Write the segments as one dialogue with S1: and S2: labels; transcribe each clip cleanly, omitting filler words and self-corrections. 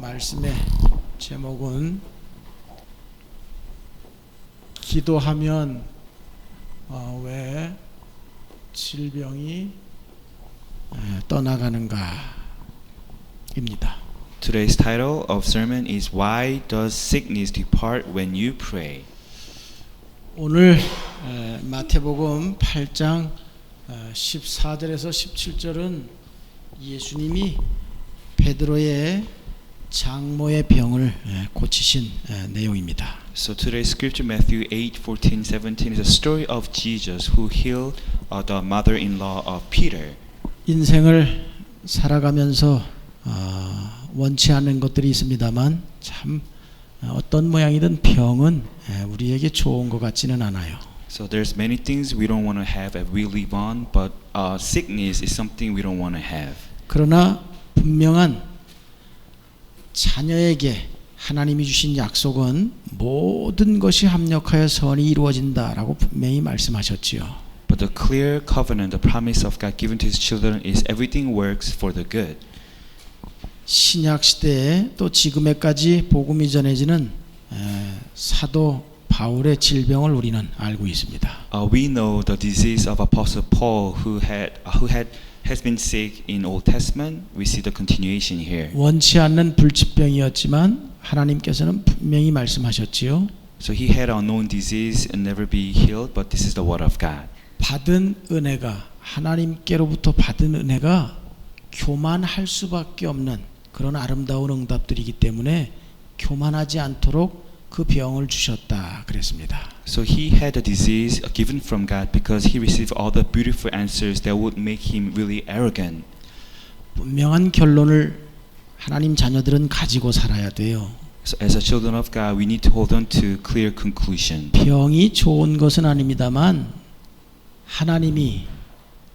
S1: 말씀의 제목은 기도하면 왜 질병이 떠나가는가입니다.
S2: Today's title of sermon is Why Does Sickness Depart When You Pray?
S1: 오늘 마태복음 8장 14절에서 17절은 예수님이 베드로의 장모의 병을 고치신 내용입니다.
S2: So today's scripture, Matthew 8:14, 17, is a story of Jesus who healed the mother-in-law of Peter.
S1: 인생을 살아가면서 원치 않는 것들이 있습니다만 참 어떤 모양이든 병은 우리에게 좋은 것 같지는 않아요.
S2: So there's many things we don't want to have as we live on, but sickness is something we don't want to have.
S1: 그러나 분명한 자녀에게 하나님이 주신 약속은 모든 것이 합력하여 선이 이루어진다라고 분명히 말씀하셨지요.
S2: But the clear covenant, the promise of God given to His children is everything works for the good.
S1: 신약 시대에 또 지금에까지 복음이 전해지는 사도 바울의 질병을 우리는 알고 있습니다.
S2: We know the disease of Apostle Paul who has been sick in Old Testament. We see the continuation here.
S1: 원치 않는 불치병이었지만 하나님께서는 분명히 말씀하셨지요.
S2: So he had a known disease and never be healed, but this is the word of God.
S1: 받은 은혜가 하나님께로부터 받은 은혜가 교만할 수밖에 없는 그런 아름다운 응답들이기 때문에 교만하지 않도록 그 병을 주셨다 그랬습니다.
S2: So he had a disease given from God because he received all the beautiful answers that would make him really arrogant.
S1: 분명한 결론을 하나님 자녀들은 가지고 살아야 돼요.
S2: So as a children of God, we need to hold on to clear conclusion.
S1: 병이 좋은 것은 아닙니다만 하나님이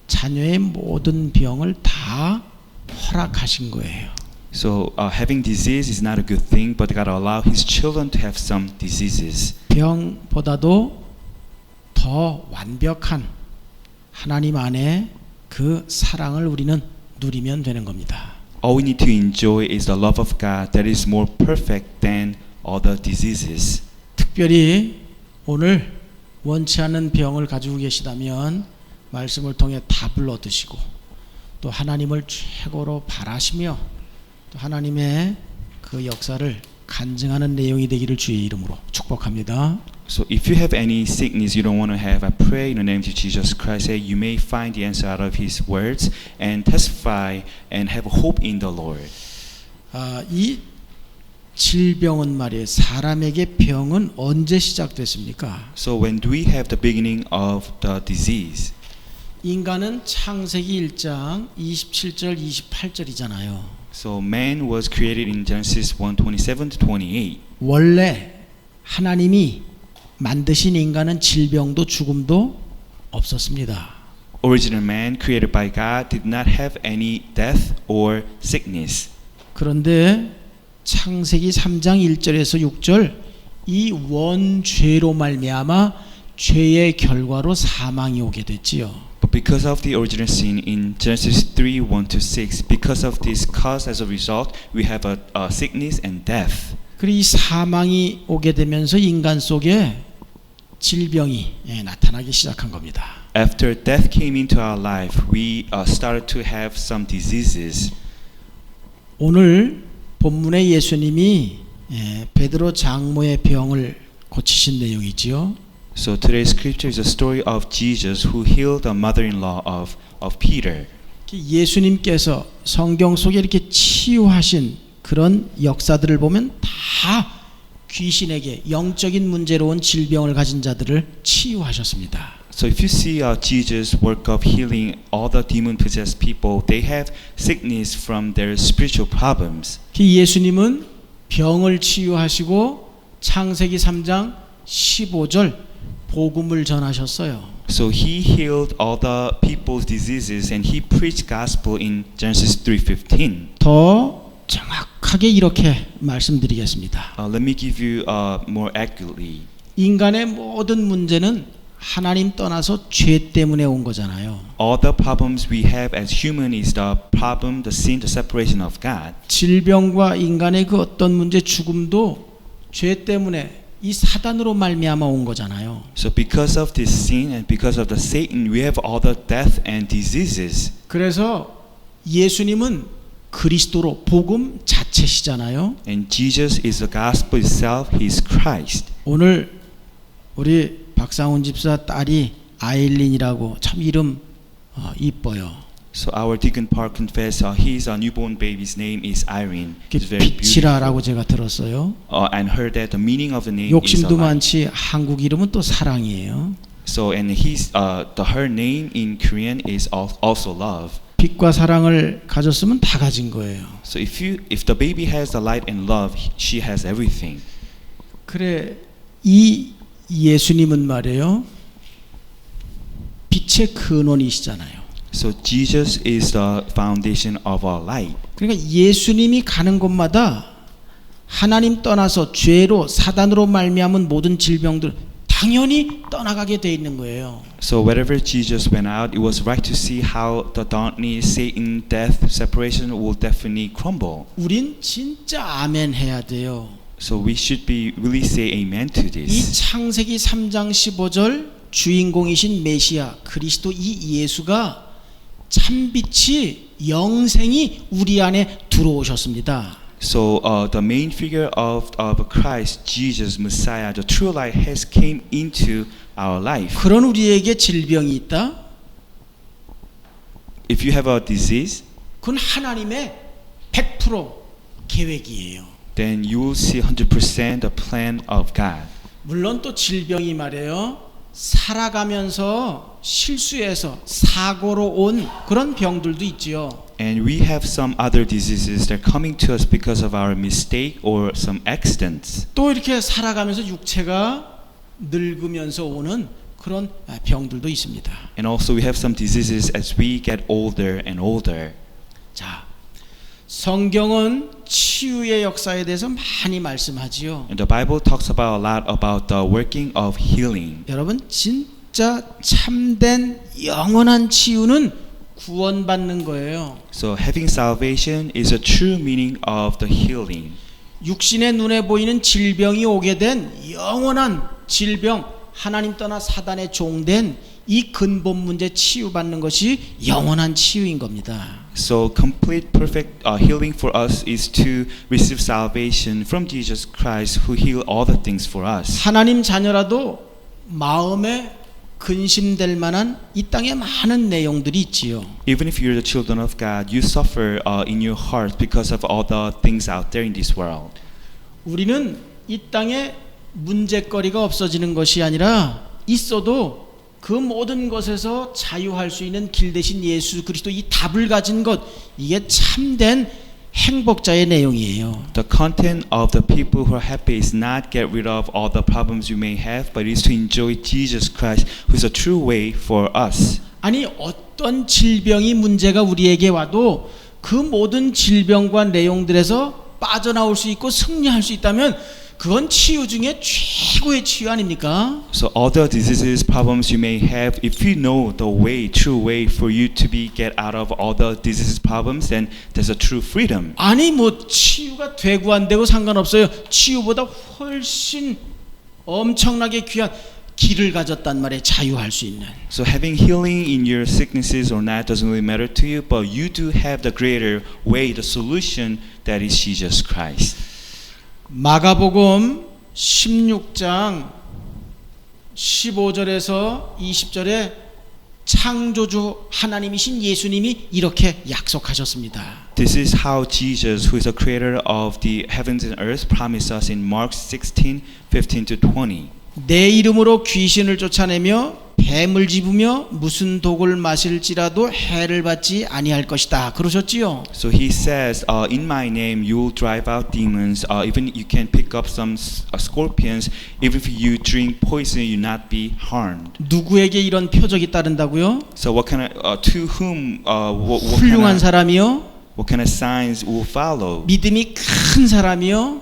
S1: 자녀의 모든 병을 다 허락하신 거예요.
S2: So having disease is not a good thing, but God allowed His children to have some diseases.
S1: 병보다도 더 완벽한 하나님 안에 그 사랑을 우리는 누리면 되는 겁니다.
S2: All we need to enjoy is the love of God that is more perfect than all the diseases.
S1: 특별히 오늘 원치 않는 병을 가지고 계시다면 말씀을 통해 답을 얻으시고 또 하나님을 최고로 바라시며 또 하나님의 그 역사를 간증하는 내용이 되기를 주의 이름으로 축복합니다.
S2: So if you have any sickness you don't want to have, I pray in the name of Jesus Christ that you may find the answer out of His words and testify and have hope in the Lord.
S1: 이 질병은 말이에요. 사람에게 병은 언제 시작됐습니까?
S2: So when do we have the beginning of the disease?
S1: 인간은 창세기 1장 27절 28절이잖아요.
S2: So man was created in Genesis 1:27-28.
S1: 원래 하나님이 만드신 인간은 질병도 죽음도 없었습니다.
S2: Original man created by God did not have any death or sickness.
S1: 그런데 창세기 3장 1절에서 6절 이 원죄로 말미암아 죄의 결과로 사망이 오게 됐지요.
S2: But because of the original sin in Genesis 3:1-6, because of this cause as a result, we have a sickness and death.
S1: 그리고 이 사망이 오게 되면서 인간 속에 질병이 나타나기 시작한 겁니다.
S2: After death came into our life, we started to have some diseases.
S1: 오늘 본문에 예수님이 베드로 장모의 병을 고치신 내용이지요.
S2: So today's scripture is a story of Jesus who healed the mother-in-law of Peter.
S1: 예수님께서 성경 속에 이렇게 치유하신 그런 역사들을 보면 다 귀신에게 영적인 문제로 온 질병을 가진 자들을 치유하셨습니다.
S2: So if you see Jesus' work of healing all the demon-possessed people, they have sickness from their spiritual problems.
S1: 예수님은 병을 치유하시고 창세기 3장 15절 복음을 전하셨어요.
S2: So he healed all the people's diseases and he preached gospel in Genesis 3:15.
S1: 더 정확하게 이렇게 말씀드리겠습니다.
S2: Let me give you more accurately.
S1: 인간의 모든 문제는 하나님 떠나서 죄 때문에 온 거잖아요.
S2: All the problems we have as human is the problem, the sin, the separation of God.
S1: 질병과 인간의 그 어떤 문제, 죽음도 죄 때문에 이 사단으로 말미암아 온 거잖아요.
S2: So because of this sin and because of the Satan, we have all the death and diseases.
S1: 그래서 예수님은 그리스도로 복음 자체시잖아요.
S2: And Jesus is the gospel itself. He is Christ.
S1: 오늘 우리 박상훈 집사 딸이 아일린이라고 참 이름 이뻐요.
S2: So our deacon Park confessed his newborn baby's name is Irene. It's very beautiful.
S1: 빛이라라고 제가 들었어요.
S2: And heard that the meaning of the name is
S1: 욕심도
S2: light.
S1: 많지 한국 이름은 또 사랑이에요.
S2: So and her name in Korean is also love.
S1: 빛과 사랑을 가졌으면 다 가진 거예요.
S2: So if the baby has the light and love, she has everything.
S1: 그래 이 예수님은 말이에요. 빛의 근원이시잖아요.
S2: So Jesus is the foundation of our light.
S1: 그러니까 예수님이 가는 곳마다 하나님 떠나서 죄로 사단으로 말미암은 모든 질병들 당연히 떠나가게 돼 있는 거예요.
S2: So wherever Jesus went out, it was right to see how the darkness, Satan, death, separation will definitely crumble.
S1: 우린 진짜 아멘 해야 돼요.
S2: So we should be really say amen to
S1: 이
S2: this.
S1: 창세기 3장 15절 주인공이신 메시아 그리스도 이 예수가 참빛이 영생이 우리 안에 들어오셨습니다.
S2: So the main figure of Christ, Jesus, Messiah, the true light has came into our life.
S1: 그런 우리에게 질병이 있다?
S2: If you have a disease,
S1: 그건 하나님의 100% 계획이에요.
S2: then you will see 100% the plan of God.
S1: 물론 또 질병이 말이에요. 살아가면서 실수해서 사고로 온 그런 병들도 있지요.
S2: And we have some other diseases that are coming to us because of our mistake or some accidents.
S1: 또 이렇게 살아가면서 육체가 늙으면서 오는 그런 병들도 있습니다.
S2: And also we have some diseases as we get older and older.
S1: 자, 성경은 치유의 역사에 대해서 많이 말씀하지요.
S2: And the Bible talks about a lot about the working of healing.
S1: 여러분 진짜 참된 영원한 치유는 구원받는 거예요.
S2: So having salvation is a true meaning of the healing.
S1: 육신의 눈에 보이는 질병이 오게 된 영원한 질병, 하나님 떠나 사단의 종된 이 근본 문제 치유받는 것이 영원한 치유인 겁니다.
S2: So complete perfect healing for us is to receive salvation from Jesus Christ who heal all the things for us.
S1: 하나님 자녀라도 마음에 근심될 만한 이 땅에 많은 내용들이 있지요.
S2: Even if you're the children of God, you suffer in your heart because of all the things out there in this world.
S1: 우리는 이 땅에 문제거리가 없어지는 것이 아니라 있어도 그 모든 것에서 자유할 수 있는 길 대신 예수 그리스도 이 답을 가진 것, 이게 참된 행복자의 내용이에요.
S2: The content of the people who are happy is not get rid of all the problems you may have, but is to enjoy Jesus Christ, who is a true way for us.
S1: 아니 어떤 질병이 문제가 우리에게 와도 그 모든 질병과 내용들에서 빠져나올 수 있고 승리할 수 있다면 그건 치유 중에 최고의 치유 아닙니까?
S2: So all the diseases, problems you may have, if you know the way, true way for you to be get out of all the diseases, problems, then there's a true freedom.
S1: 아니 뭐 치유가 되고 안 되고 상관없어요. 치유보다 훨씬 엄청나게 귀한 길을 가졌단 말이에요. 자유할 수 있는.
S2: So having healing in your sicknesses or not doesn't really matter to you, but you do have the greater way, the solution that is Jesus Christ.
S1: 마가복음 16장 15절에서 20절에 창조주 하나님이신 예수님이 이렇게 약속하셨습니다.
S2: This is how Jesus, who is the creator of the heavens and earth, promised us in Mark 16:15 to 20.
S1: 내 이름으로 귀신을 쫓아내며 뱀을 집으며 무슨 독을 마실지라도 해를 받지 아니할 것이다. 그러셨지요?
S2: So he says, in my name you will drive out demons. Even you can pick up some scorpions. Even if you drink poison, you not be harmed.
S1: 누구에게 이런 표적이 따른다고요?
S2: So what kind of to whom what
S1: 훌륭한 사람이요?
S2: kind of signs will follow?
S1: 믿음이 큰 사람이요?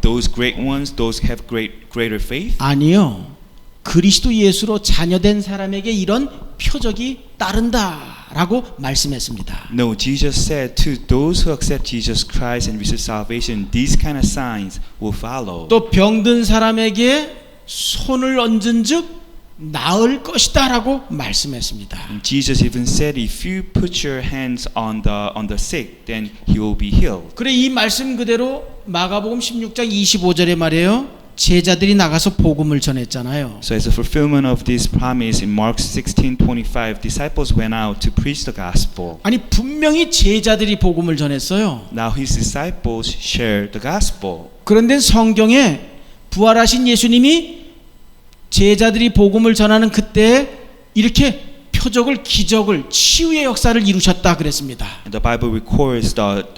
S2: Those great ones, those have greater faith.
S1: 아니요. 그 그리스도 예수로 자녀된 사람에게 이런 표적이 따른다라고 말씀했습니다.
S2: No, Jesus said to those who accept Jesus Christ and receive salvation, these kind of signs will follow.
S1: 또 병든 사람에게 손을 얹은즉 나을 것이다라고 말씀했습니다.
S2: Jesus even said, if you put your hands on the sick, then he will be healed.
S1: 그래 이 말씀 그대로 마가복음 16장 25절에 말이에요. 제자들이 나가서 복음을 전했잖아요.
S2: So as a fulfillment of this promise in Mark 16:25, disciples went out to preach the gospel.
S1: 아니 분명히 제자들이 복음을 전했어요.
S2: Now his disciples shared the gospel.
S1: 그런데 성경에 부활하신 예수님이 제자들이 복음을 전하는 그때 이렇게 표적을 기적을 치유의 역사를 이루셨다 그랬습니다.
S2: And the Bible records that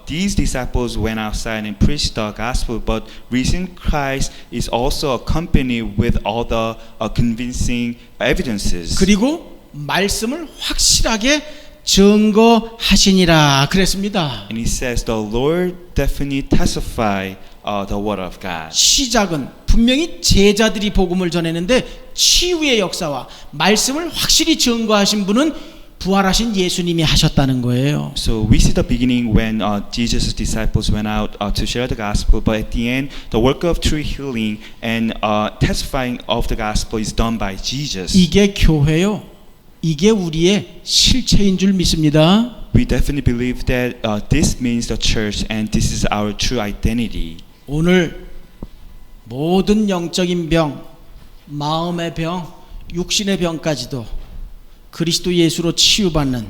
S2: these disciples went outside and preached the gospel, but risen Christ is also accompanied with all the convincing evidences.
S1: 그리고 말씀을 확실하게 증거하시니라 그랬습니다.
S2: And he says the Lord definitely testified the word of God.
S1: 시작은 분명히 제자들이 복음을 전했는데 치유의 역사와 말씀을 확실히 증거하신 분은 부활하신 예수님이 하셨다는 거예요.
S2: So we see the beginning when Jesus' disciples went out to share the gospel, but at the end, the work of true healing and testifying of the gospel is done by Jesus.
S1: 이게 교회요. 이게 우리의 실체인 줄 믿습니다.
S2: We definitely believe that this means the church and this is our true identity.
S1: 오늘 모든 영적인 병, 마음의 병, 육신의 병까지도 그리스도 예수로 치유받는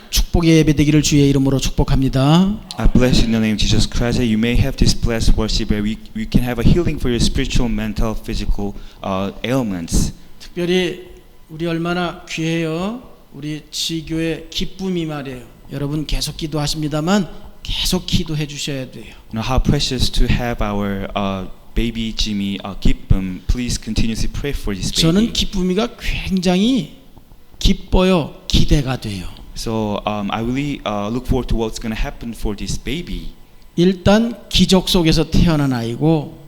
S1: 축복의 예배되기를 주의 이름으로 축복합니다.
S2: I bless you in the name of Jesus Christ that you may have this blessed worship where we can have a healing for your spiritual, mental, physical ailments.
S1: 특별히 우리 얼마나 귀해요. 우리 지교의 기쁨이 말이에요. 여러분 계속 기도하십니다만 계속 기도해 주셔야 돼요.
S2: You know how precious to have our baby Jimmy 기쁨. Please continuously pray for this baby.
S1: 저는 기쁨이가 굉장히 기뻐요. 기대가 돼요.
S2: So I really look forward to what's going to happen for this baby.
S1: 일단 기적 속에서 태어난 아이고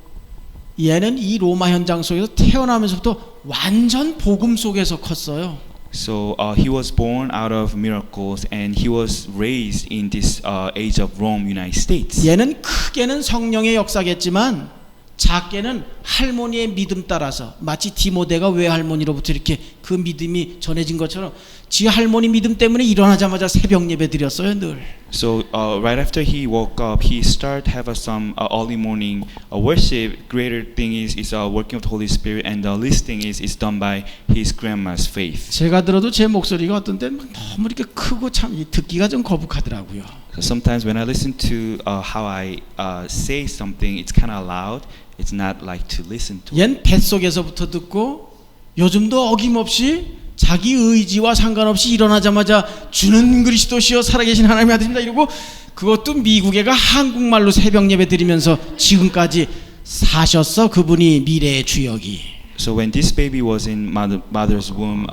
S1: 얘는 이 로마 현장 속에서 태어나면서부터 완전 복음 속에서 컸어요.
S2: So he was born out of miracles and he was raised in this age of Rome, United States.
S1: 얘는 크게는 성령의 역사겠지만 작게는 할머니의 믿음 따라서 마치 디모데가 외할머니로부터 이렇게 그 믿음이 전해진 것처럼 지 할머니 믿음 때문에 일어나자마자 새벽 예배 드렸어요 늘.
S2: So right after he woke up, he started have some early morning worship. Greater thing is working of the Holy Spirit, and the least thing is done by his grandma's faith.
S1: 제가 들어도 제 목소리가 어떤 때 너무 이렇게 크고 참 듣기가 좀 거북하더라고요.
S2: So sometimes when I listen to how I say something, it's kind of loud. It's not like to listen to.
S1: 얜 뱃속에서부터 듣고 요즘도 어김없이 자기 의지와 상관없이 일어나자마자 주는 그리스도시여 살아계신 하나님의 아들입니다 이러고 그것도 미국애가 한국말로 새벽 예배 드리면서 지금까지 사셨어 그분이 미래의 주역이.
S2: So when this baby was in mother's womb,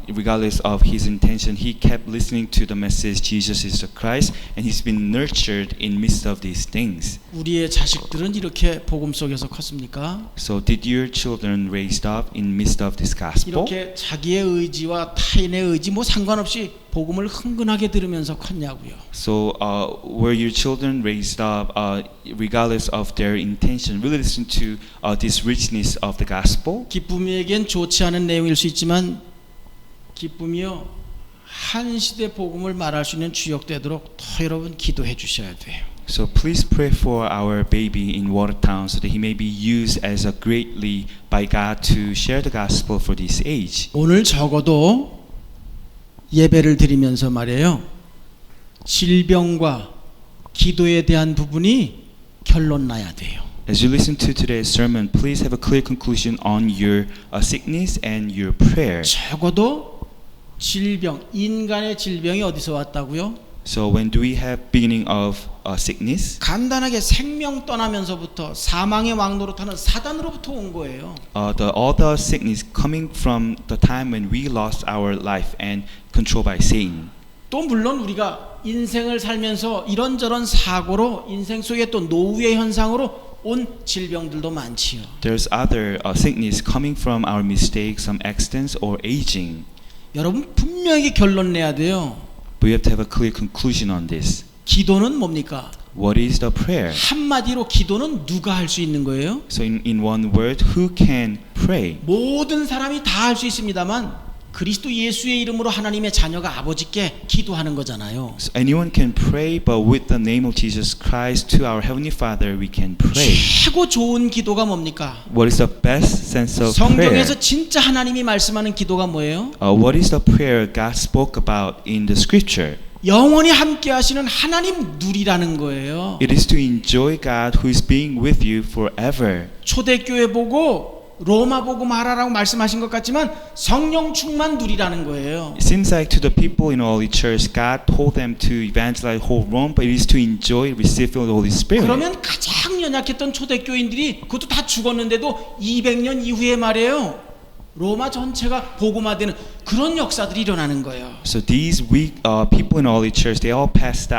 S2: regardless of his intention, he kept listening to the message Jesus is the Christ, and he's been nurtured in midst of these things.
S1: 우리의 자식들은 이렇게 복음 속에서 컸습니까?
S2: So did your children raised up in midst of this gospel?
S1: 이렇게 자기의 의지와 타인의 의지 뭐 상관없이 복음을 흥건하게 들으면서 컸냐고요.
S2: So were your children raised up regardless of their intention, really listen to this richness of the gospel?
S1: 기쁨이에겐 좋지 않은 내용일 수 있지만 기쁨이요 한 시대 복음을 말할 수 있는 주역 되도록 더 여러분 기도해 주셔야 돼요.
S2: So please pray for our baby in Watertown so that he may be used as a greatly by God to share the gospel for this age.
S1: 오늘 적어도 예배를 드리면서 말이에요. 질병과 기도에 대한 부분이 결론 나야 돼요.
S2: As you listen to today's sermon, please have a clear conclusion on your sickness and your prayer.
S1: 적어도 질병, 인간의 질병이 어디서 왔다고요?
S2: So when do we have beginning of sickness?
S1: 간단하게 생명 떠나면서부터 사망의 왕노로 타는 사단으로부터 온 거예요.
S2: All the sickness coming from the time when we lost our life and controlled by Satan.
S1: 또 물론 우리가 인생을 살면서 이런저런 사고로 인생 속에 또 노후의 현상으로 온 질병들도 많지요.
S2: There's other sickness coming from our mistakes, some accidents or aging.
S1: 여러분 분명히 결론 내야 돼요.
S2: We have to have a clear conclusion on this.
S1: 기도는 뭡니까?
S2: What is the prayer?
S1: 한마디로 기도는 누가 할 수 있는 거예요?
S2: So in one word, who can pray?
S1: 모든 사람이 다 할 수 있습니다만 그리스도 예수의 이름으로 하나님의 자녀가 아버지께 기도하는 거잖아요.
S2: So anyone can pray, but with the name of Jesus Christ to our Heavenly Father, we can pray.
S1: 최고 좋은 기도가 뭡니까?
S2: What is the best sense of prayer?
S1: 성경에서 진짜 하나님이 말씀하는 기도가 뭐예요?
S2: What is the prayer God spoke about in the Scripture?
S1: 영원히 함께 하시는 하나님 누리라는 거예요.
S2: It is to enjoy God who is being with you forever.
S1: 초대교회 보고 로마 보고 말하라고 말씀하신 것 같지만 성령 충만 누리라는 거예요.
S2: It seems like to the people in Holy Church, God told them to evangelize whole Rome, but it is to enjoy receiving the Holy Spirit.
S1: 그러면 가장 연약했던 초대교인들이 그것도 다 죽었는데도 200년 이후에 말이에요. 로마 전체가 복음화되는 그런 역사들이 일어나는 거예요.
S2: So these weak people in Holy Church, they all passed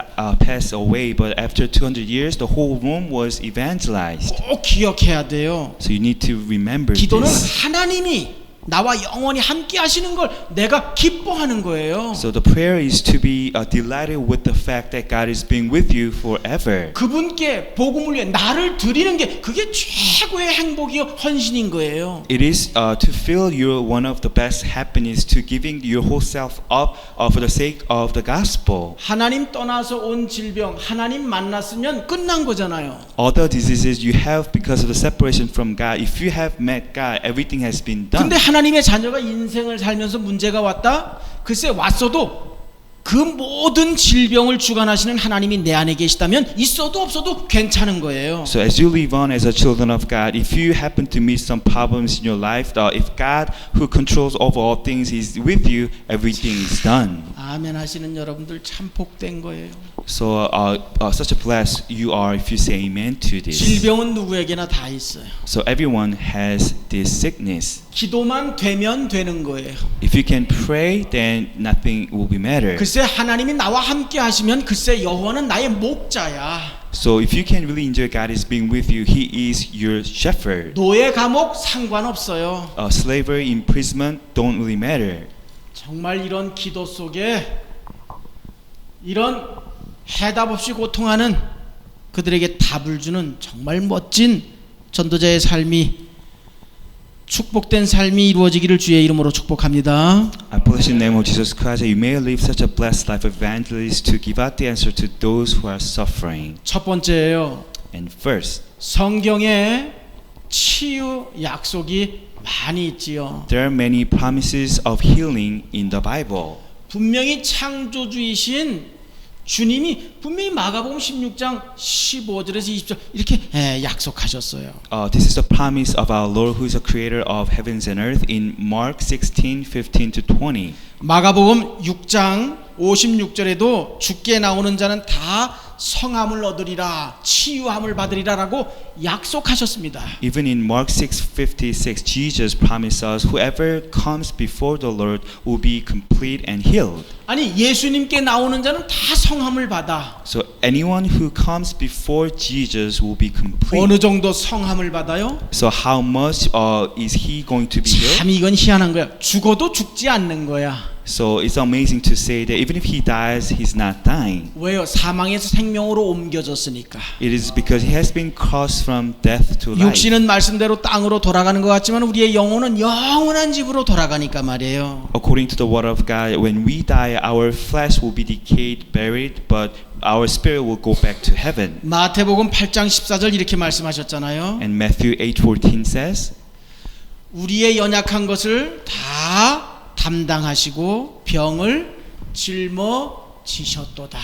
S2: away, but after 200 years, the whole Rome was evangelized.
S1: 꼭 기억해야 돼요.
S2: So you need to remember
S1: 기도는
S2: this.
S1: 하나님이 나와 영원히 함께 하시는 걸 내가 기뻐하는 거예요.
S2: So the prayer is to be delighted with the fact that God is being with you forever.
S1: 그분께 복음을 위해 나를 드리는 게 그게 최고의 행복이요 헌신인 거예요.
S2: It is to feel you're one of the best happiness to giving your whole self up for the sake of the gospel.
S1: 하나님 떠나서 온 질병 하나님 만났으면 끝난 거잖아요.
S2: All the diseases you have because of the separation from God, if you have met God, everything has been done.
S1: 근데 하나님의 자녀가 인생을 살면서 문제가 왔다? 글쎄 왔어도 그 모든 질병을 주관하시는 하나님이 내 안에 계시다면 있어도 없어도 괜찮은 거예요.
S2: So as you live on as a children of God, if you happen to meet some problems in your life, if God who controls over all things is with you, everything is done.
S1: 아멘 하시는 여러분들 참 복된 거예요.
S2: So such a blessed you are if you say amen to this.
S1: 질병은 누구에게나 다 있어요.
S2: So everyone has this sickness.
S1: 기도만 되면 되는 거예요.
S2: If you can pray, then nothing will be matter.
S1: 글쎄 하나님이 나와 함께 하시면 글쎄 여호와는 나의 목자야.
S2: So if you can really enjoy God is being with you, He is your shepherd.
S1: 노예 감옥 상관없어요.
S2: Slavery, imprisonment don't really matter.
S1: 정말 이런 기도 속에 이런 해답 없이 고통하는 그들에게 답을 주는 정말 멋진 전도자의 삶이 축복된 삶이 이루어지기를 주의 이름으로 축복합니다.
S2: I bless in the name of Jesus Christ that you may live such a blessed life of evangelist to give out the answer to those who are suffering.
S1: 첫 번째예요.
S2: And first,
S1: 성경에 치유 약속이 많이 있지요.
S2: there are many promises of healing in the Bible.
S1: 분명히 창조주이신 주님이 분명히 마가복음 16장 15절에서 20절 이렇게 약속하셨어요.
S2: This is the promise of our Lord who is the creator of heavens and earth in Mark 16:15 to 20.
S1: 마가복음 6장 56절에도 죽게 나오는 자는 다 성함을 얻으리라 치유함을 받으리라라고 약속하셨습니다.
S2: Even in Mark 6:56, Jesus promised us whoever comes before the Lord will be complete and healed.
S1: 아니 예수님께 나오는 자는 다 성함을 받아.
S2: So anyone who comes before Jesus will be complete.
S1: 어느 정도 성함을 받아요?
S2: So how much is he going to be healed?
S1: 참 이건 희한한 거야. 죽어도 죽지 않는 거야.
S2: So it's amazing to say that even if he dies, he's not dying.
S1: 왜요? 사망에서 생명으로 옮겨졌으니까.
S2: It is because he has been crossed from death to life.
S1: 육신은 말씀대로 땅으로 돌아가는 것 같지만 우리의 영혼은 영원한 집으로 돌아가니까 말이에요.
S2: According to the word of God, when we die, our flesh will be decayed, buried, but our spirit will go back to heaven.
S1: 마태복음 8장 14절 이렇게 말씀하셨잖아요.
S2: And Matthew 8:14 says,
S1: 우리의 연약한 것을 다 담당하시고 병을 짊어지셨도다.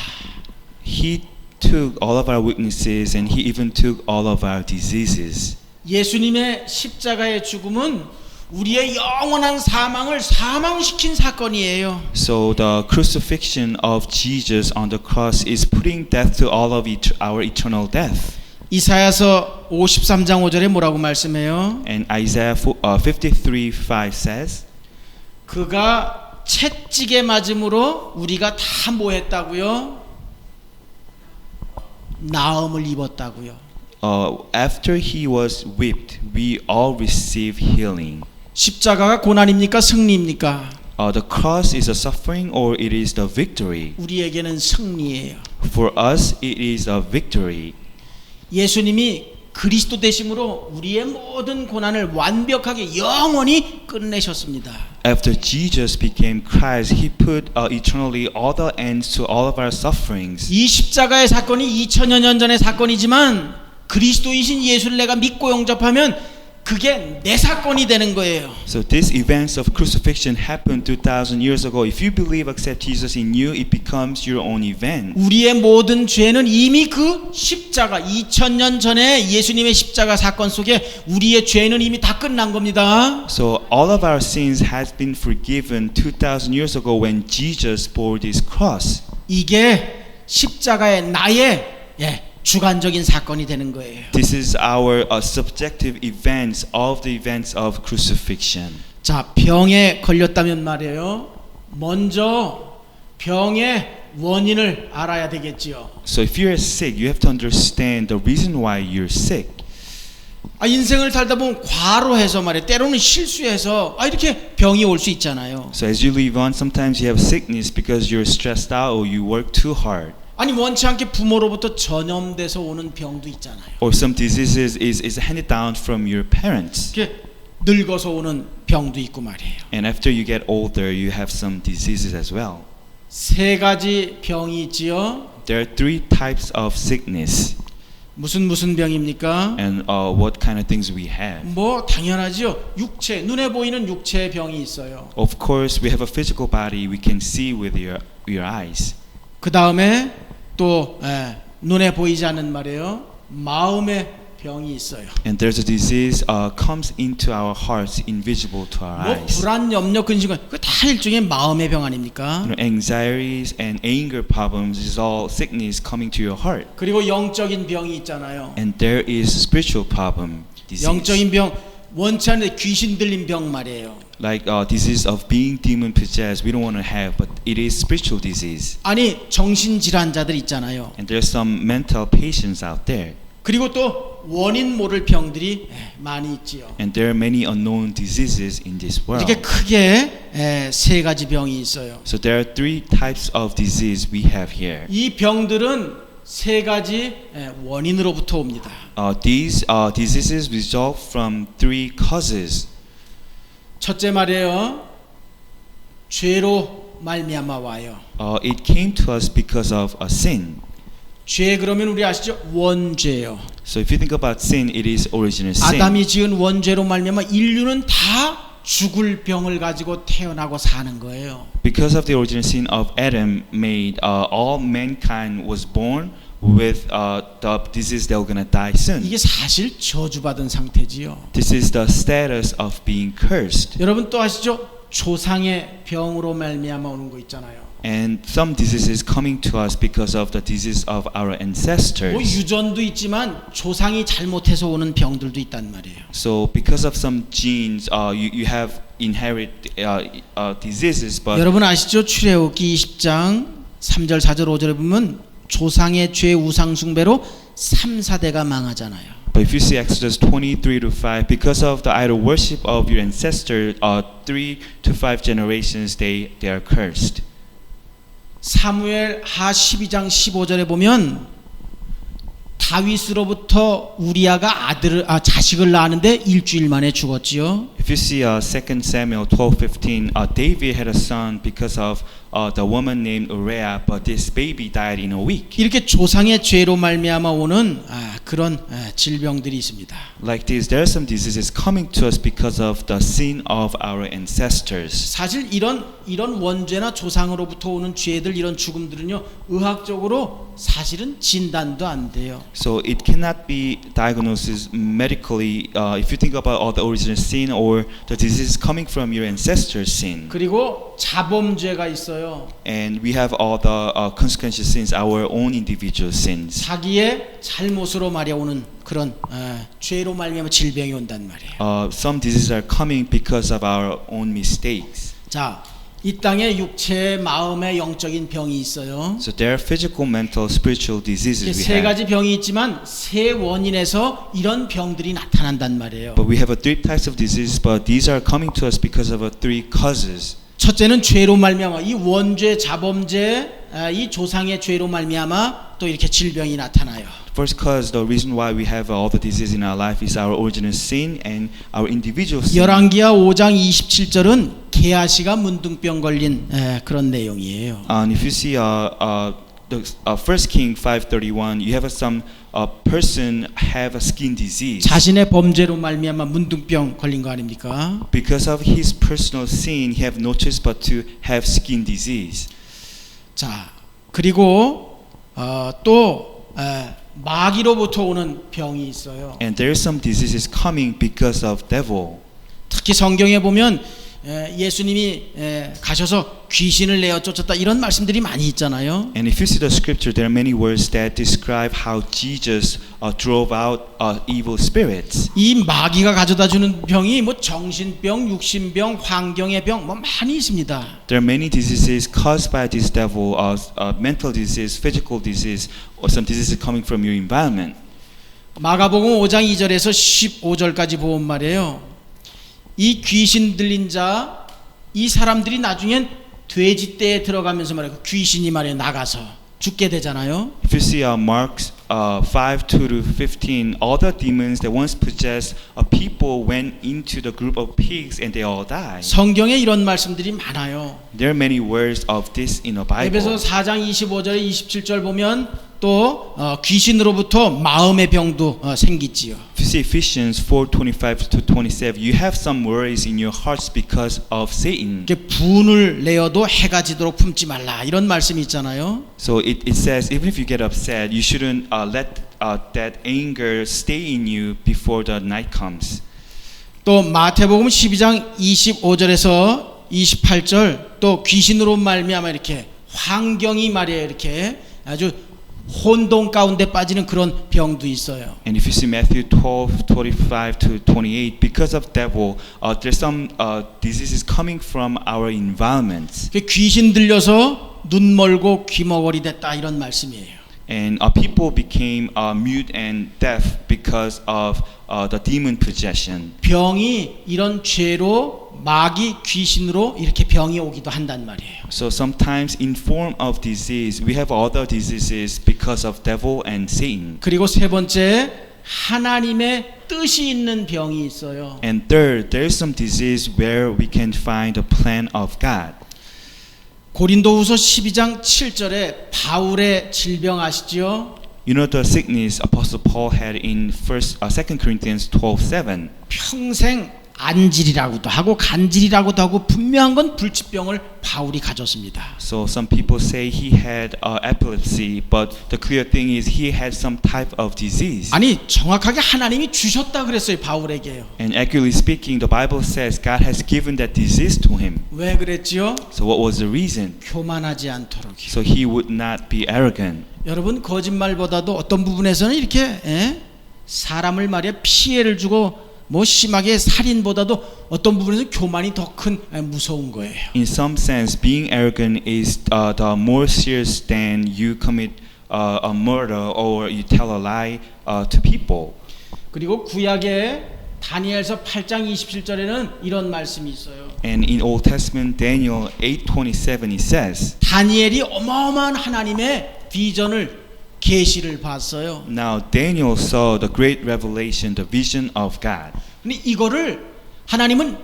S2: He took all of our weaknesses and he even took all of our diseases.
S1: 예수님의 십자가의 죽음은 우리의 영원한 사망을 사망시킨 사건이에요.
S2: So the crucifixion of Jesus on the cross is putting death to all of our eternal death.
S1: 이사야서 53장 5절에 뭐라고 말씀해요?
S2: And Isaiah 53:5 says,
S1: 그가 채찍에 맞음으로 우리가 다 뭐했다고요? 나음을 입었다고요.
S2: after he was whipped, we all receive healing.
S1: 십자가가 고난입니까? 승리입니까?
S2: The cross is a suffering or it is the victory?
S1: 우리에게는 승리예요.
S2: For us, it is a victory.
S1: 예수님이 그리스도 되심으로 우리의 모든 고난을 완벽하게 영원히 끝내셨습니다.
S2: After Jesus became Christ, He put eternally all the ends to all of our sufferings.
S1: 이 십자가의 사건이 2000여 년 전의 사건이지만 그리스도이신 예수를 내가 믿고 영접하면 그게 내 사건이 되는 거예요.
S2: So these events of crucifixion happened 2,000 years ago. If you believe, accept Jesus in you, it becomes your own event.
S1: 우리의 모든 죄는 이미 그 십자가 2000년 전에 예수님의 십자가 사건 속에 우리의 죄는 이미 다 끝난 겁니다.
S2: So all of our sins has been forgiven 2,000 years ago when Jesus bore this cross.
S1: 이게 십자가의 나의 주관적인 사건이 되는 거예요.
S2: This is our subjective events of the events of crucifixion.
S1: 자, 병에 걸렸다면 말이에요. 먼저 병의 원인을 알아야 되겠지요.
S2: So if you're sick, you have to understand the reason why you're sick.
S1: 인생을 살다 보면 과로해서 말이에요. 때로는 실수해서 이렇게 병이 올 수 있잖아요.
S2: So as you live on, sometimes you have sickness because you're stressed out or you work too hard.
S1: 원치 않게 부모로부터 전염돼서 오는 병도 있잖아요.
S2: Or some diseases is handed down from your parents.
S1: 이렇게 늙어서 오는 병도 있고 말이에요.
S2: And after you get older, you have some diseases as well.
S1: 세 가지 병이 있지요.
S2: There are three types of sickness.
S1: 무슨 병입니까?
S2: And what kind of things we have?
S1: 당연하죠. 육체, 눈에 보이는 육체의 병이 있어요.
S2: Of course, we have a physical body we can see with your eyes.
S1: 그 다음에 또 눈에 보이지 않는 말이에요. 마음의 병이 있어요.
S2: And there's a disease comes into our hearts, invisible to our eyes.
S1: 불안, 염려, 근심은 그 다 일종의 마음의 병 아닙니까?
S2: Anxieties and anger problems is all sickness coming to your heart.
S1: 그리고 영적인 병이 있잖아요.
S2: And there is spiritual problem disease.
S1: 영적인 병 원치 않는데 귀신 들린 병 말이에요.
S2: Like disease of being demon possessed, we don't want to have, but it is spiritual disease.
S1: 정신 질환자들 있잖아요.
S2: And there's some mental patients out there.
S1: 그리고 또 원인 모를 병들이 많이 있지요.
S2: And there are many unknown diseases in this world.
S1: 이렇게 크게 세 가지 병이 있어요.
S2: So there are three types of disease we have here.
S1: 이 병들은 세 가지 원인으로부터 옵니다.
S2: These diseases result from three causes.
S1: 첫째 말이에요. 죄로 말미암아 와요.
S2: It came to us because of a sin.
S1: 죄 그러면 우리 아시죠? 원죄요.
S2: So if you think about sin, it is original sin.
S1: 아담이 지은 원죄로 말미암아 인류는 다 죽을 병을 가지고 태어나고 사는 거예요.
S2: Because of the original sin of Adam, made all mankind was born with the disease they were gonna die soon.
S1: 이게 사실 저주받은 상태지요.
S2: This is the status of being cursed.
S1: 여러분 또 아시죠? 조상의 병으로 말미암아 오는 거 있잖아요.
S2: And some diseases coming to us because of the disease of our ancestors.
S1: 유전도 있지만 조상이 잘못해서 오는 병들도 있단 말이에요.
S2: So because of some genes, you have inherit diseases, but
S1: 여러분 아시죠? 출애굽기 20장 3절 4절 5절에 보면 조상의 죄 우상 숭배로 3, 4대가 망하잖아요.
S2: But if you see Exodus 23 to 5, because of the idol worship of your ancestors, 3 to 5 generations they are cursed.
S1: 사무엘 하 12장 15절에 보면 다윗으로부터 우리아가 자식을 낳았는데 일주일 만에 죽었지요.
S2: If you see 2 Samuel 12:15, David had a son because of the woman named Uriah, but this baby died in a week.
S1: 이렇게 조상의 죄로 말미암아 오는 그런 질병들이 있습니다.
S2: Like this, there are some diseases coming to us because of the sin of our ancestors.
S1: 사실 이런 원죄나 조상으로부터 오는 죄들 이런 죽음들은요 의학적으로 사실은 진단도 안 돼요.
S2: So it cannot be diagnosed medically if you think about all the original sin or the disease coming from your ancestors' sin.
S1: 그리고 자범죄가 있어요.
S2: And we have all the consequential sins, our own individual sins.
S1: 자기의 잘못으로 말이오는 그런 죄로 말미암아 질병이 온단 말이에요.
S2: Some diseases are coming because of our own mistakes.
S1: 자, 이 땅에 육체, 마음의 영적인 병이 있어요.
S2: So there are physical, mental, spiritual diseases we
S1: 세
S2: have.
S1: 가지 병이 있지만 세 원인에서 이런 병들이 나타난단 말이에요.
S2: But we have three types of diseases, but these are coming to us because of three causes.
S1: 첫째는 죄로 말미암아 이 원죄, 자범죄, 이 조상의 죄로 말미암아 또 이렇게 질병이 나타나요.
S2: First cause, the reason why we have all the disease in our life is our original sin and our individual sin.
S1: 열왕기하 5장 27절은 게하시가 문둥병 걸린 그런 내용이에요.
S2: And if you see the First King 5:31, you have some person have a skin disease.
S1: 자신의 범죄로 말미암아 문둥병 걸린 거 아닙니까?
S2: Because of his personal sin, he have no choice but to have skin disease.
S1: 자, 그리고 또 마귀로부터 오는 병이 있어요.
S2: And there are some diseases coming because of devil.
S1: 특히 성경에 보면 예수님이 가셔서 귀신을 내어 쫓았다 이런 말씀들이 많이 있잖아요.
S2: And if you see the scripture, there are many words that describe how Jesus drove out evil spirits.
S1: 이 마귀가 가져다 주는 병이 뭐 정신병, 육신병, 환경의 병 뭐 많이 있습니다.
S2: There are many diseases caused by this devil, mental disease, physical disease, or some diseases coming from your environment.
S1: 마가복음 5장 2절에서 15절까지 보면 말이에요. 이 귀신 들린 자, 이 사람들이 나중엔 돼지떼에 들어가면서 말이에요. 귀신이 말이에요 나가서 죽게 되잖아요.
S2: If you see Mark 5:2-15, all the demons that once possessed people went into the group of pigs and they all died.
S1: 성경에 이런 말씀들이 많아요.
S2: There are many words of this in the Bible.
S1: 에베소 4장 25절에 27절 보면 또 귀신으로부터 마음의 병도 생기지요.
S2: If you see Ephesians 4:25-27, you have some worries in your hearts because of Satan.
S1: 분을 내어도 해가 지도록 품지 말라 이런 말씀이 있잖아요.
S2: So it says even if you get upset, you shouldn't let that anger stay in you before the night comes.
S1: 또 마태복음 12장 25절에서 28절 또 귀신으로 말미암아 이렇게 환경이 말이에요 이렇게 아주 혼돈 가운데 빠지는 그런 병도 있어요.
S2: And if you see Matthew 12:25-28, because of devil, there's some diseases coming from our environment.
S1: 귀신 들려서 눈 멀고 귀 머거리 됐다 이런 말씀이에요.
S2: And people became mute and deaf because of the demon possession.
S1: 병이 이런 죄로 마귀 귀신으로 이렇게 병이 오기도 한단 말이에요.
S2: So sometimes in form of disease, we have other diseases because of devil and Satan.
S1: 그리고 세 번째 하나님의 뜻이 있는 병이 있어요.
S2: And third, there is some disease where we can find the plan of God.
S1: 고린도후서 12장 7절에 바울의 질병 아시죠?
S2: You know the sickness Apostle Paul had in 2 Corinthians 12:7.
S1: 평생 안질이라고도 하고 간질이라고도 하고 분명한 건 불치병을 바울이 가졌습니다.
S2: So some people say he had epilepsy, but the clear thing is he had some type of disease.
S1: 아니 정확하게 하나님이 주셨다 그랬어요 바울에게요.
S2: And accurately speaking, the Bible says God has given that disease to him.
S1: 왜 그랬지요?
S2: So what was the reason?
S1: 교만하지 않도록이요.
S2: So he would not be arrogant.
S1: 여러분 거짓말보다도 어떤 부분에서는 이렇게 사람을 말이야 피해를 주고 뭐 심하게 살인보다도 어떤 부분에서 교만이 더 큰 무서운 거예요.
S2: In some sense, being arrogant is the more serious than you commit a murder or you tell a lie to people.
S1: 그리고 구약에 다니엘서 8장 27절에는 이런 말씀이 있어요.
S2: And in Old Testament, Daniel 8:27, it says,
S1: 다니엘이 어마어마한 하나님의 비전을 계시를 봤어요.
S2: Now Daniel saw the great revelation, the vision of God.
S1: 근데 이거를 하나님은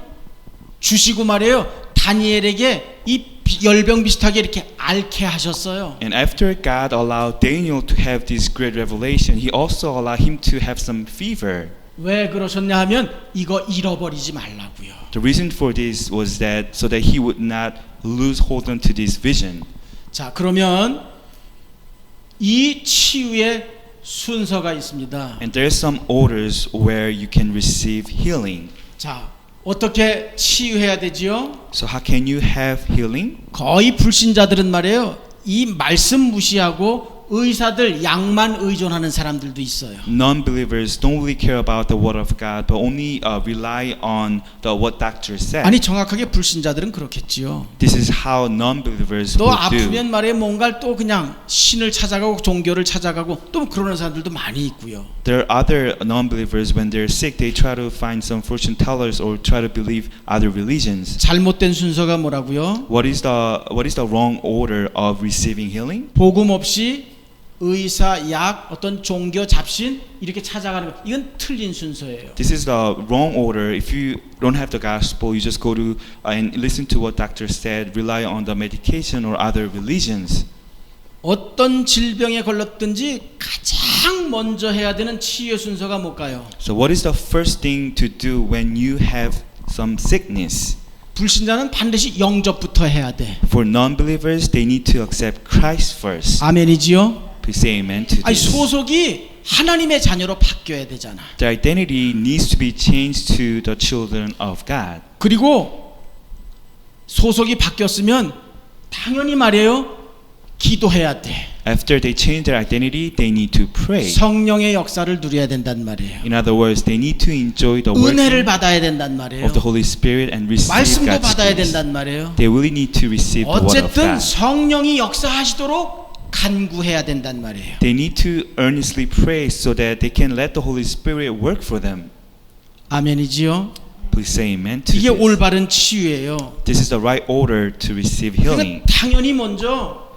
S1: 주시고 말이에요. 다니엘에게 이 열병 비슷하게 이렇게 앓게 하셨어요.
S2: And after God allowed Daniel to have this great revelation, He also allowed him to have some fever.
S1: 왜 그러셨냐 하면 이거 잃어버리지 말라고요.
S2: The reason for this was that so that he would not lose hold on to this vision.
S1: 자, 그러면 이 치유의 순서가 있습니다.
S2: And there are some orders where you can receive healing.
S1: 자, 어떻게 치유해야 되지요?
S2: So how can you have healing?
S1: 거의 불신자들은 말이에요. 이 말씀 무시하고 의사들 약만 의존하는 사람들도 있어요.
S2: Non-believers don't really care about the word of God, but only rely on what doctors say.
S1: 아니 정확하게 불신자들은 그렇겠지요.
S2: This is how non-believers
S1: 또
S2: would do.
S1: 아프면 말이에요 뭔가 또 그냥 신을 찾아가고 종교를 찾아가고 또 그러는 사람들도 많이 있고요.
S2: There are other non-believers when they're sick, they try to find some fortune tellers or try to believe other religions.
S1: 잘못된 순서가 뭐라고요?
S2: What is the wrong order of receiving healing?
S1: 복음 없이 의사, 약, 어떤 종교, 잡신 이렇게 찾아가는 것 이건 틀린 순서예요.
S2: This is the wrong order. If you don't have the gospel, you just go to and listen to what doctor said, rely on the medication or other religions.
S1: 어떤 질병에 걸렸든지 가장 먼저 해야 되는 치유 순서가 뭘까요?
S2: So what is the first thing to do when you have some sickness?
S1: 불신자는 반드시 영접부터 해야 돼.
S2: For non-believers, they need to accept Christ first.
S1: 아멘이지요?
S2: Please say amen to
S1: 아니
S2: this.
S1: 소속이 하나님의 자녀로 바뀌어야 되잖아.
S2: Their identity needs to be changed to the children of God.
S1: 그리고 소속이 바뀌었으면 당연히 말이에요. 기도해야 돼.
S2: After they change their identity, they need to pray.
S1: 성령의 역사를 누려야 된단 말이에요.
S2: In other words, they need to enjoy the
S1: 은혜를
S2: working
S1: 받아야 된단 말이에요.
S2: of the Holy Spirit and receive
S1: 말씀도
S2: God's
S1: 받아야
S2: grace.
S1: 된단 말이에요.
S2: They really need to receive the word of
S1: 어쨌든
S2: God.
S1: 성령이 역사하시도록 간구해야 된단 말이에요.
S2: They need to earnestly pray so that they can let the Holy Spirit work for them.
S1: 아멘이지요?
S2: Please say amen to
S1: 이게
S2: this.
S1: 올바른 치유예요.
S2: This is the right order to receive healing.
S1: 그러니까 당연히 먼저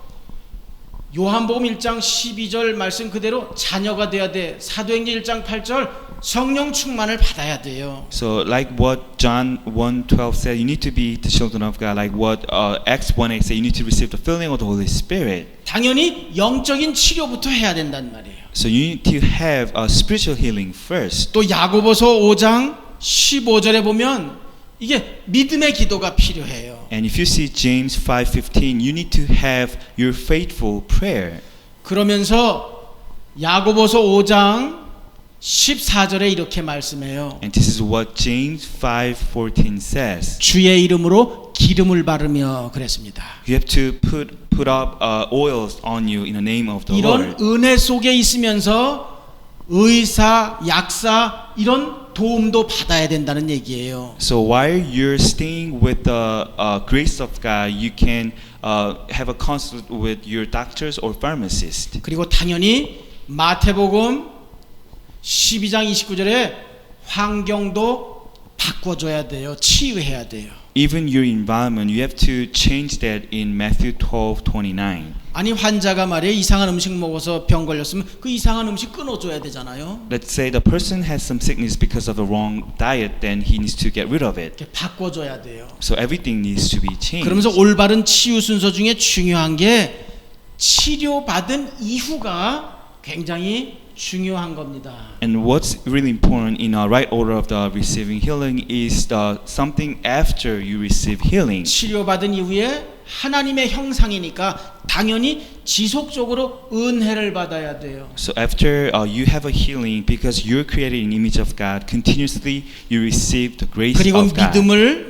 S1: 요한복음 1장 12절 말씀 그대로 자녀가 돼야 돼. 사도행전 1장 8절 성령 충만을 받아야 돼요.
S2: So like what John 1:12 said, you need to be the children of God. Like what Acts 1:8 said, you need to receive the filling of the Holy Spirit.
S1: 당연히 영적인 치료부터 해야 된단 말이에요.
S2: So you need to have a spiritual healing first.
S1: 또 야고보서 5장 15절에 보면 이게 믿음의 기도가 필요해요.
S2: And if you see James 5:15, you need to have your faithful prayer.
S1: 그러면서 야고보서 5장 14절에 이렇게 말씀해요.
S2: And this is what James 5:14 says.
S1: 주의 이름으로 기름을 바르며 그랬습니다.
S2: You have to put up oils on you in the name of the
S1: 이런
S2: Lord.
S1: 은혜 속에 있으면서 의사, 약사 이런 도움도 받아야 된다는 얘기예요.
S2: So while you're staying with the grace of God, you can have a consult with your doctors or pharmacist.
S1: 그리고 당연히 마태복음 12장 29절에 환경도 바꿔줘야 돼요. 치유해야 돼요.
S2: Even your environment, you have to change that in Matthew 12:29.
S1: 아니 환자가 말이에요 이상한 음식 먹어서 병 걸렸으면 그 이상한 음식 끊어줘야 되잖아요.
S2: Let's say the person has some sickness because of the wrong diet, then he needs to get rid of it.
S1: 이렇게 바꿔줘야 돼요.
S2: So everything needs to be changed.
S1: 그러면서 올바른 치유 순서 중에 중요한 게 치료받은 이후가 굉장히 중요한 겁니다.
S2: And what's really important in a right order of the receiving healing is something after you receive healing.
S1: 치료받은 이후에 하나님의 형상이니까 당연히 지속적으로 은혜를 받아야 돼요.
S2: So after you have a healing, because you're created in the image of God, continuously you receive the grace
S1: 그리고
S2: of God.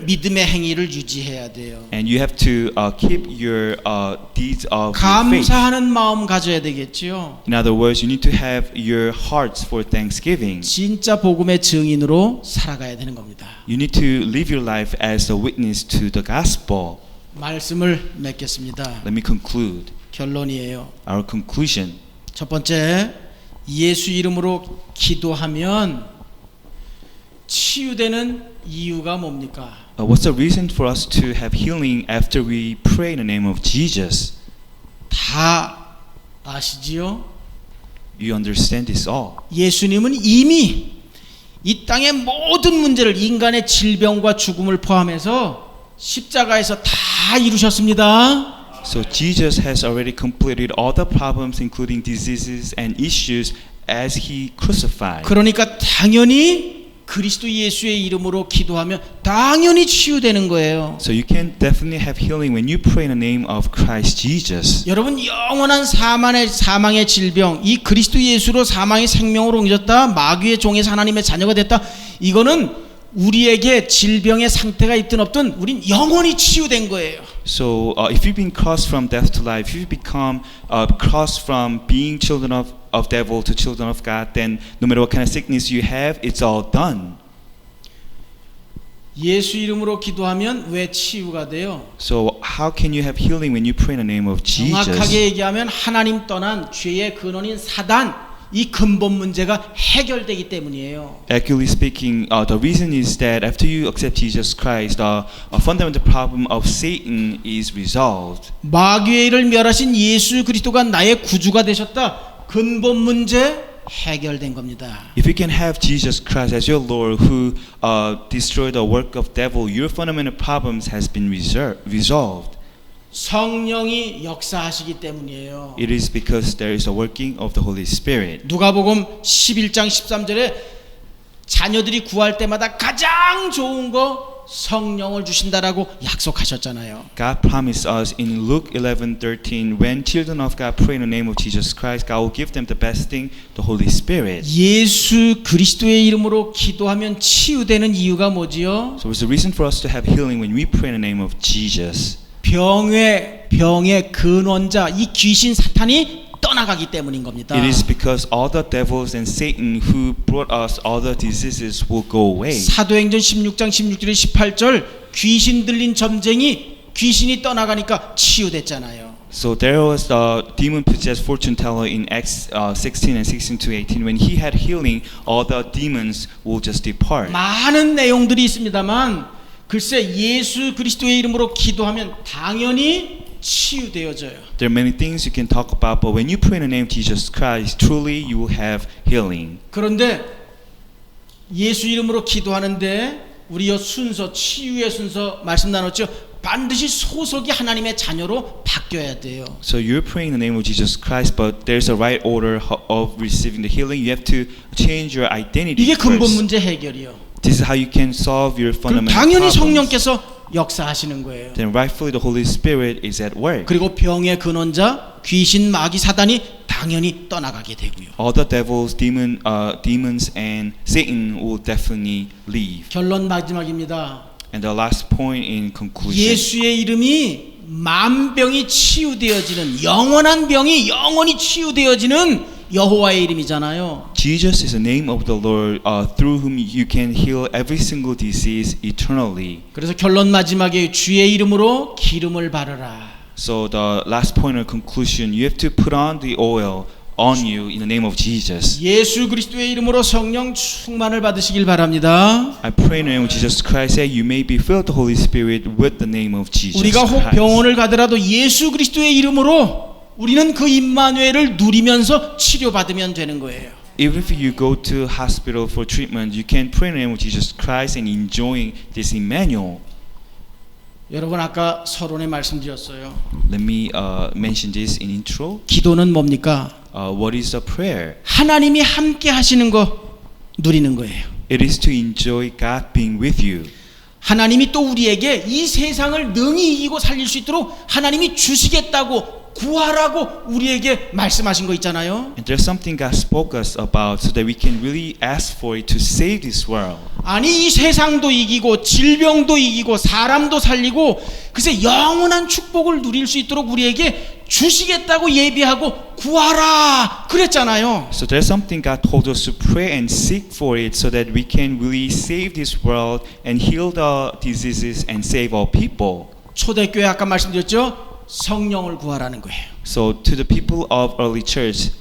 S1: 믿음의 행위를 유지해야 돼요.
S2: And you have to keep your deeds of your faith.
S1: 감사하는 마음 가져야 되겠지요.
S2: In other words, you need to have your hearts for thanksgiving.
S1: 진짜 복음의 증인으로 살아가야 되는 겁니다.
S2: You need to live your life as a witness to the gospel.
S1: 말씀을 맺겠습니다.
S2: Let me conclude.
S1: 결론이에요.
S2: Our conclusion.
S1: 첫 번째, 예수 이름으로 기도하면 치유되는 이유가 뭡니까?
S2: What's the reason for us to have healing after we pray in the name of Jesus?
S1: 다 아시지요?
S2: You understand this all.
S1: 예수님은 이미 이 땅의 모든 문제를 인간의 질병과 죽음을 포함해서 십자가에서 다 이루셨습니다.
S2: So Jesus has already completed all the problems, including diseases and issues, as he crucified.
S1: 그러니까 당연히 그리스도 예수의 이름으로 기도하면 당연히 치유되는 거예요.
S2: So you can definitely have healing when you pray in the name of Christ Jesus.
S1: 여러분 영원한 사망의 질병, 이 그리스도 예수로 사망의 생명으로 옮겨졌다, 마귀의 종에서 하나님의 자녀가 됐다. 이거는 우리에게 질병의 상태가 있든 없든 우린 영원히 치유된 거예요.
S2: So if you've been crossed from death to life, if you become crossed from being children of devil to children of God, then no matter what kind of sickness you have, it's all done.
S1: 예수 이름으로 기도하면 왜 치유가 돼요?
S2: So how can you have healing when you pray in the name of Jesus?
S1: 정확하게 얘기하면 하나님 떠난 죄의 근원인 사단, 이 근본 문제가 해결되기 때문이에요.
S2: Accurately speaking, the reason is that after you accept Jesus Christ, the fundamental problem of Satan is resolved.
S1: 마귀의 일을 멸하신 예수 그리스도가 나의 구주가 되셨다. 근본 문제 해결된 겁니다.
S2: If you can have Jesus Christ as your Lord who destroyed the work of devil, your fundamental problems has been resolved.
S1: 성령이 역사하시기 때문이에요.
S2: It is because there is a working of the Holy Spirit.
S1: 누가복음 11장 13절에 자녀들이 구할 때마다 가장 좋은 거 성령을 주신다라고 약속하셨잖아요.
S2: God promised us in Luke 11:13, when children of God pray in the name of Jesus Christ, God will give them the best thing, the Holy Spirit.
S1: 예수 그리스도의 이름으로 기도하면 치유되는 이유가 뭐지요?
S2: So it's the reason for us to have healing when we pray in the name of Jesus.
S1: 병의 근원자 이 귀신 사탄이 떠나가기 때문인 겁니다.
S2: It is because all the devils and Satan who brought us all the diseases will go away.
S1: 사도행전 16장 16절에 18절 귀신 들린 점쟁이 귀신이 떠나가니까 치유됐잖아요.
S2: So there was the demon-possessed fortune teller in Acts 16 and 16 to 18. When he had healing, all the demons will just depart.
S1: 많은 내용들이 있습니다만 글쎄 예수 그리스도의 이름으로 기도하면 당연히 치유되어져요.
S2: There are many things you can talk about, but when you pray in the name of Jesus Christ, truly you will have healing.
S1: 그런데 예수 이름으로 기도하는데 우리의 순서, 치유의 순서 말씀 나눴죠. 반드시 소속이 하나님의 자녀로 바뀌어야 돼요.
S2: So you're praying in the name of Jesus Christ, but there's a right order of receiving the healing. You have to change your identity
S1: 이게 근본
S2: first.
S1: 문제 해결이요.
S2: This is how you can solve your
S1: 그럼
S2: fundamental
S1: 당연히
S2: problems.
S1: 성령께서 역사하시는 거예요.
S2: Then rightfully the Holy Spirit is at work.
S1: 그리고 병의 근원자, 귀신, 마귀, 사단이 당연히 떠나가게 되고요.
S2: All the devils, demons, and Satan will definitely leave.
S1: 결론 마지막입니다.
S2: And the last point in conclusion.
S1: 예수의 이름이 만병이 치유되어지는 영원한 병이 영원히 치유되어지는 여호와의 이름이잖아요.
S2: Jesus is the name of the Lord through whom you can heal every single disease eternally.
S1: 그래서 결론 마지막에 주의 이름으로 기름을 바르라.
S2: So the last point of conclusion, you have to put on the oil on you in the name of Jesus.
S1: 예수 그리스도의 이름으로 성령 충만을 받으시길 바랍니다.
S2: I pray in the name of Jesus Christ that you may be filled with the Holy Spirit with the name of Jesus
S1: 우리가 혹
S2: Christ.
S1: 병원을 가더라도 예수 그리스도의 이름으로 우리는 그 임마누엘을 누리면서 치료받으면 되는 거예요.
S2: Even if you go to hospital for treatment, you can pray in the name of Jesus Christ and enjoying this Emmanuel.
S1: 여러분 아까 서론에 말씀드렸어요.
S2: Let me mention this in intro.
S1: 기도는 뭡니까?
S2: What is a prayer?
S1: 하나님이 함께 하시는 거 누리는 거예요.
S2: It is to enjoy God being with you.
S1: 하나님이 또 우리에게 이 세상을 능히 이기고 살릴 수 있도록 하나님이 주시겠다고 구하라고 우리에게 말씀하신 거 있잖아요.
S2: And there's something God spoke us about so that we can really ask for it to save this world.
S1: 아니 이 세상도 이기고 질병도 이기고 사람도 살리고 글쎄 영원한 축복을 누릴 수 있도록 우리에게 주시겠다고 예비하고 구하라 그랬잖아요.
S2: So there's something God told us to pray and seek for it so that we can really save this world and heal the diseases and save all people.
S1: 초대교회 아까 말씀드렸죠. 성령을 구하라는 거예요.
S2: So to the people of early church,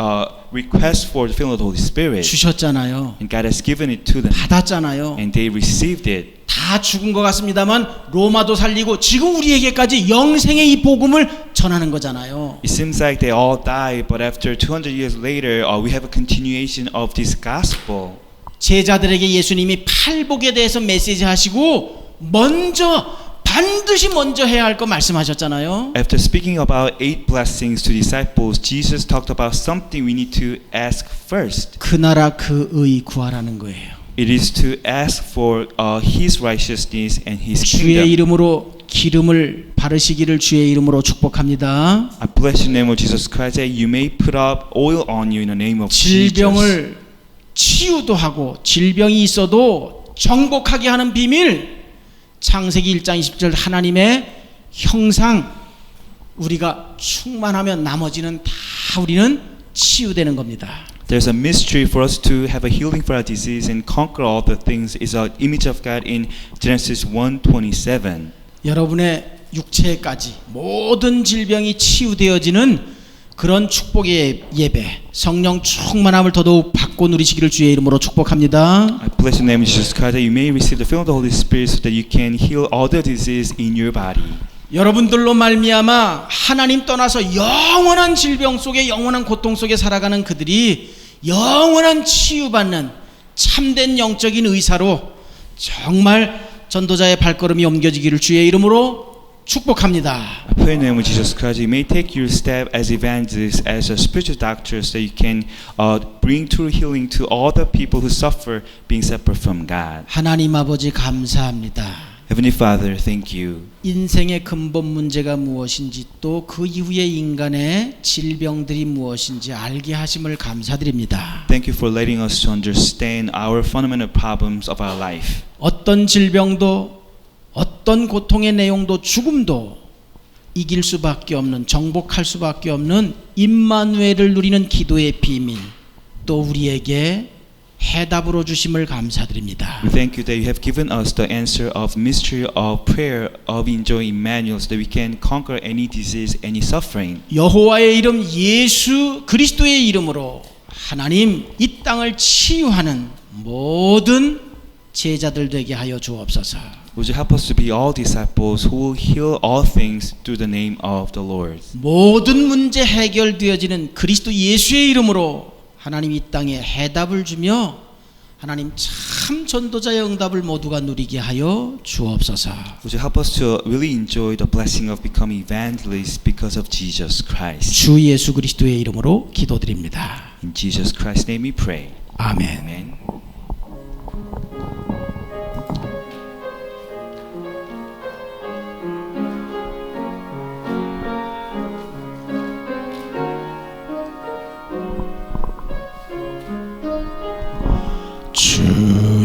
S2: request for the filling of the Holy Spirit.
S1: 주셨잖아요.
S2: And God has given it to them.
S1: 받았잖아요.
S2: And they received it.
S1: 다 죽은 것 같습니다만 로마도 살리고 지금 우리에게까지 영생의 이 복음을 전하는 거잖아요.
S2: It seems like they all died, but after 200 years later, we have a continuation of this gospel.
S1: 제자들에게 예수님이 팔복에 대해서 메시지 하시고 반드시 먼저 해야 할 거 말씀하셨잖아요.
S2: After speaking about 8 blessings to disciples, Jesus talked about something we need to ask first.
S1: 그 나라 그 의 구하라는 거예요.
S2: It is to ask for His righteousness and His
S1: 주의
S2: kingdom.
S1: 이름으로 기름을 바르시기를 주의 이름으로 축복합니다.
S2: I bless the name of Jesus Christ that you may put up oil on you in the name of Jesus.
S1: 질병을 치유도 하고 질병이 있어도 정복하게 하는 비밀 창세기 1장 20절 하나님의 형상 우리가 충만하면 나머지는 다 우리는 치유되는 겁니다.
S2: There's a mystery for us to have a healing for our disease and conquer all the things is an image of God in Genesis 1:27.
S1: 여러분의 육체까지 모든 질병이 치유되어지는 그런 축복의 예배, 성령 충만함을 더더욱 받고 누리시기를 주의 이름으로 축복합니다.
S2: I bless the name of Jesus Christ that you may receive the filling of the Holy Spirit so that you can heal all the disease in your body.
S1: 여러분들로 말미암아 하나님 떠나서 영원한 질병 속에 영원한 고통 속에 살아가는 그들이 영원한 치유받는 참된 영적인 의사로 정말 전도자의 발걸음이 옮겨지기를 주의 이름으로 축복합니다.
S2: I pray in the name of Jesus Christ you may take your step as evangelists, as a spiritual doctors, so you can bring true healing to all the people who suffer being separate from God.
S1: 하나님 아버지 감사합니다.
S2: Heavenly Father, thank you.
S1: 인생의 근본 문제가 무엇인지 또 그 이후의 인간의 질병들이 무엇인지 알게 하심을 감사드립니다.
S2: Thank you for letting us to understand our fundamental problems of our life.
S1: 어떤 질병도 어떤 고통의 내용도 죽음도 이길 수밖에 없는 정복할 수밖에 없는 임마누엘을 누리는 기도의 비밀 또 우리에게 해답으로 주심을 감사드립니다.
S2: We thank you that you have given us the answer of mystery of prayer of enjoying Emmanuel so that we can conquer any disease, any suffering.
S1: 여호와의 이름 예수 그리스도의 이름으로 하나님 이 땅을 치유하는 모든 제자들 되게 하여 주옵소서.
S2: Would you help us to be all disciples who will heal all things through the name of the Lord?
S1: 모든 문제 해결되어지는 그리스도 예수의 이름으로 하나님 이 땅에 해답을 주며 하나님 참 전도자의 응답을 모두가 누리게 하여 주옵소서.
S2: Would you help us to really enjoy the blessing of becoming evangelists because of Jesus Christ?
S1: 주 예수 그리스도의 이름으로 기도드립니다.
S2: In Jesus Christ's name we pray.
S1: 아멘.
S2: Amen.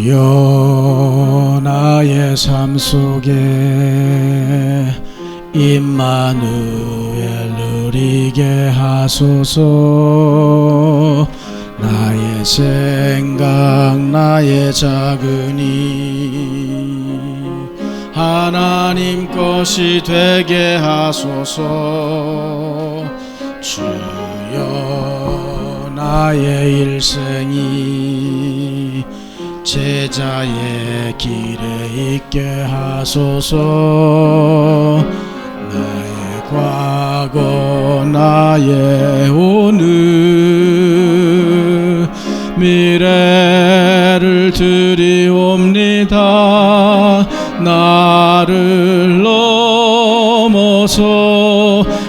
S1: 주여 나의 삶 속에 임마누엘 누리게 하소서. 나의 생각 나의 작은 일 하나님 것이 되게 하소서. 주여 나의 일생이 제자의 길에 있게 하소서. 나의 과거 나의 오늘 미래를 드리옵니다. 나를 넘어서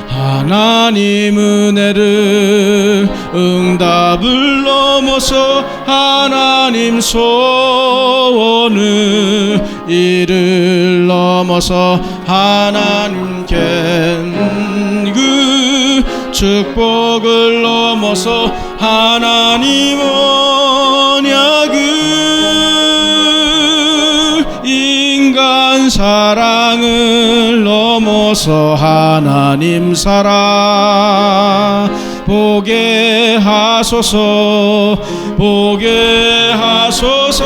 S1: 하나님 은혜를 응답을 넘어서 하나님 소원을 이를 넘어서 하나님께 그 축복을 넘어서 하나님 언약을 인간 사랑을 넘어서 하나님 사랑 보게 하소서. 보게 하소서.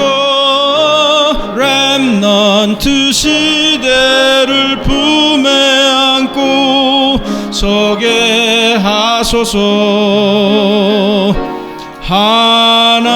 S1: 렘넌트 시대를 품에 안고 서게 하소서. 하나님께